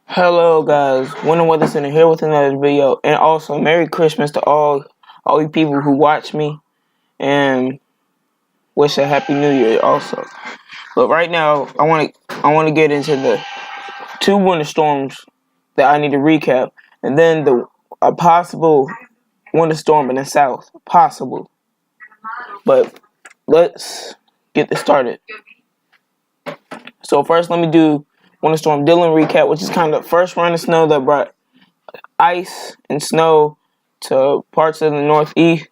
Hello guys, Winter Weather Center here with another video, and also Merry Christmas to all you people who watch me, and wish a Happy New Year also. But right now, I want to get into the two winter storms that I need to recap, and then a possible winter storm in the south, possible. But let's get this started. So first, let me do Winter Storm Dylan recap, which is kind of the first run of snow that brought ice and snow to parts of the Northeast.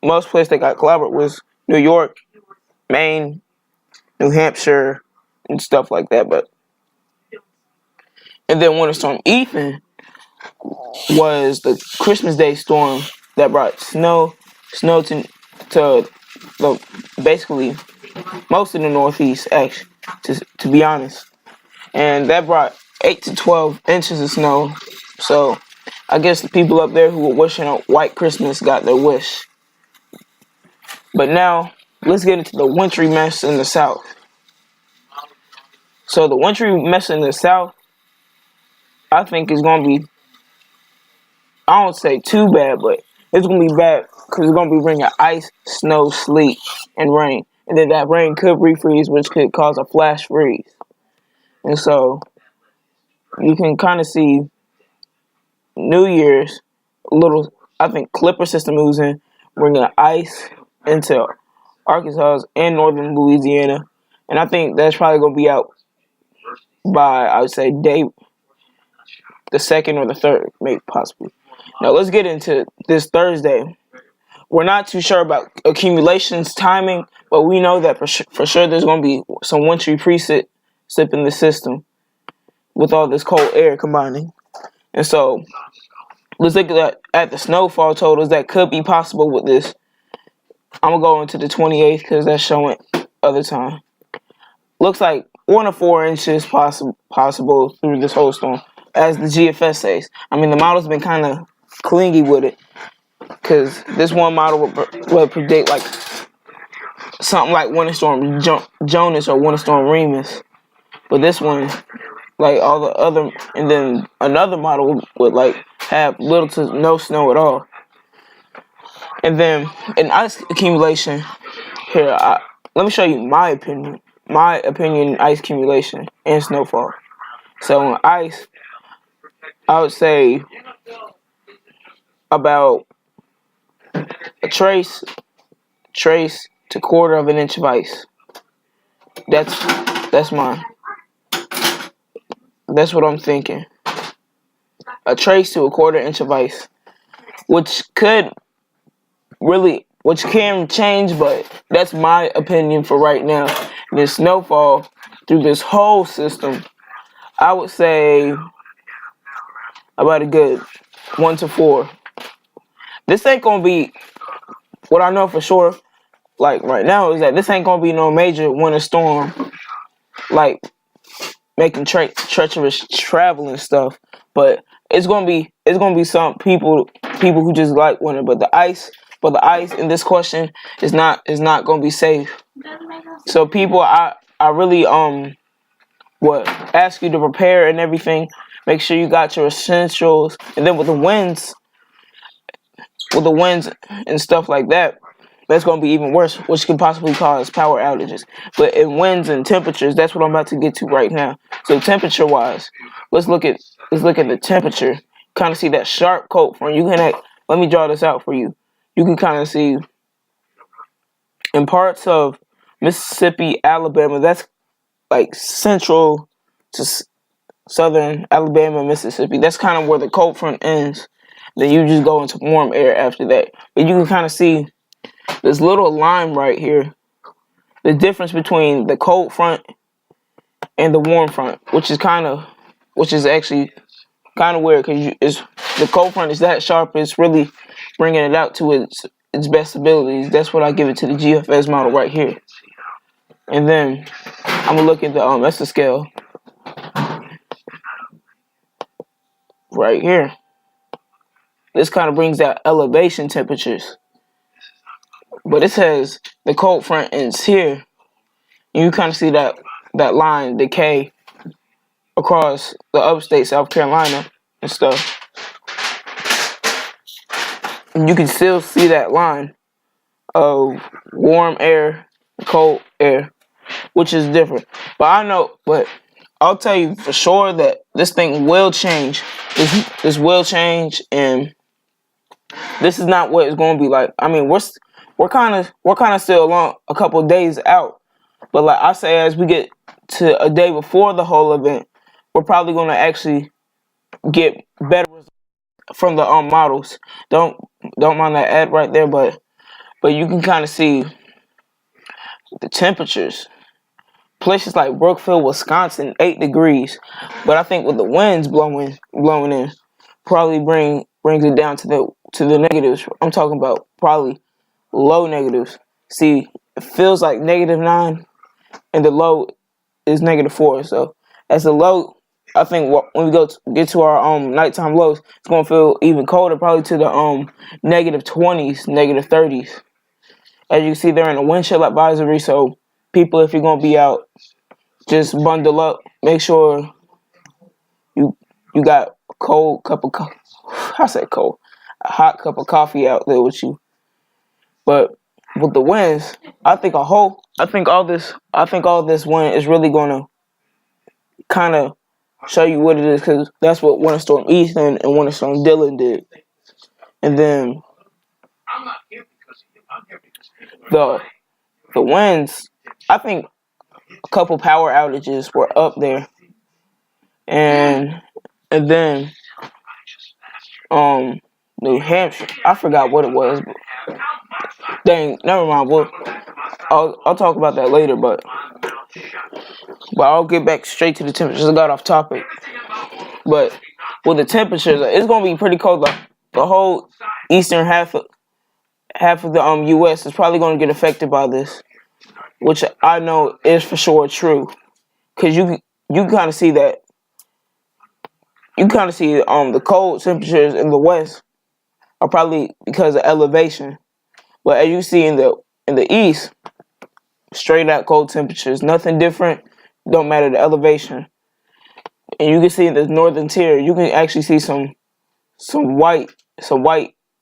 Most places that got clobbered was New York, Maine, New Hampshire, and stuff like that. And then Winter Storm Ethan was the Christmas Day storm that brought snow to the basically most of the Northeast, actually, to be honest. And that brought 8 to 12 inches of snow. So I guess the people up there who were wishing a white Christmas got their wish. But now, let's get into the wintry mess in the south. So the wintry mess in the south, I think is going to be, I don't say too bad, but it's going to be bad because it's going to be bringing ice, snow, sleet, and rain. And then that rain could refreeze, which could cause a flash freeze. And so, you can kind of see New Year's, I think, Clipper system moves in, bringing ice into Arkansas and northern Louisiana. And I think that's probably going to be out by, I would say, day the second or the third, maybe possibly. Now, let's get into this Thursday. We're not too sure about accumulations timing, but we know that for sure there's going to be some wintry precip in the system with all this cold air combining. And so, let's look at the snowfall totals that could be possible with this. I'm going to go into the 28th because that's showing other time. Looks like 1 to 4 inches possible through this whole storm, as the GFS says. I mean, the model's been kind of clingy with it because this one model would predict like something like Winter Storm Jonas or Winter Storm Remus. But this one, like all the other, and then another model would like have little to no snow at all. And then in ice accumulation, here, let me show you my opinion. My opinion, ice accumulation and snowfall. So on ice, I would say about a trace to quarter of an inch of ice. That's mine. That's what I'm thinking. A trace to a quarter inch of ice, which can change, but that's my opinion for right now. This snowfall through this whole system, I would say about a good 1 to 4. This ain't gonna be, what I know for sure, like right now, is that this ain't gonna be no major winter storm, like making treacherous travel and stuff. But it's gonna be some people who just like winter. But the ice in this question is not gonna be safe. So people, I really ask you to prepare and everything. Make sure you got your essentials, and then with the winds and stuff like that, that's going to be even worse, which can possibly cause power outages. But in winds and temperatures, that's what I'm about to get to right now. So temperature-wise, let's look at the temperature. Kind of see that sharp cold front. Let me draw this out for you. You can kind of see in parts of Mississippi, Alabama. That's like central to southern Alabama, Mississippi. That's kind of where the cold front ends. Then you just go into warm air after that. But you can kind of see this little line right here, the difference between the cold front and the warm front, which is actually kind of weird because the cold front is that sharp. It's really bringing it out to its best abilities. That's what I give it to the GFS model right here. And then I'm gonna look at the mesoscale right here. This kind of brings out elevation temperatures. But it says the cold front ends here. And you kind of see that line decay across the upstate South Carolina and stuff. And you can still see that line of warm air, cold air, which is different. But I'll tell you for sure that this thing will change. This will change, and this is not what it's going to be like. I mean, we're kind of still along a couple of days out, but like I say, as we get to a day before the whole event, we're probably going to actually get better results from the models. Don't mind that ad right there, but you can kind of see the temperatures. Places like Brookfield, Wisconsin, 8 degrees, but I think with the winds blowing in, probably brings it down to the negatives. I'm talking about probably low negatives. See, it feels like -9, and the low is -4. So as the low, I think when we get to our nighttime lows, it's gonna feel even colder, probably to the -20s, -30s. As you can see, they're in a wind chill advisory. So people, if you're gonna be out, just bundle up. Make sure you got a cold cup of coffee. I said cold, a hot cup of coffee out there with you. But with the winds, I think all this wind is really gonna kind of show you what it is, because that's what Winter Storm Ethan and Winter Storm Dylan did. And then the winds, I think a couple power outages were up there, and then New Hampshire, I forgot what it was, but dang, never mind. I'll talk about that later, but I'll get back straight to the temperatures. I got off topic. But with the temperatures, it's gonna be pretty cold. Like the whole eastern half of the U.S. is probably gonna get affected by this, which I know is for sure true, because you kind of see that. You kind of see the cold temperatures in the west are probably because of elevation, but as you see in the east, straight out cold temperatures, nothing different. Don't matter the elevation. And you can see in the northern tier, you can actually see some white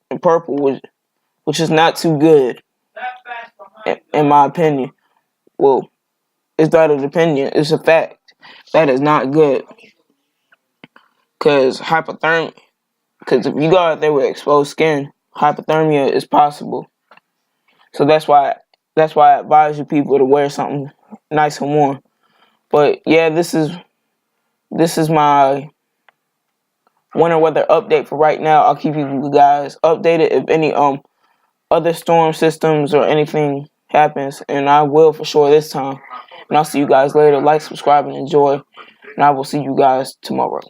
and purple, which is not too good, in my opinion. Well, it's not an opinion; it's a fact. That is not good, because hypothermia. Because if you go out there with exposed skin, hypothermia is possible. So that's why I advise you people to wear something nice and warm. But yeah, this is my winter weather update for right now. I'll keep you guys updated if any other storm systems or anything happens, and I will for sure this time. And I'll see you guys later. Like, subscribe, and enjoy. And I will see you guys tomorrow.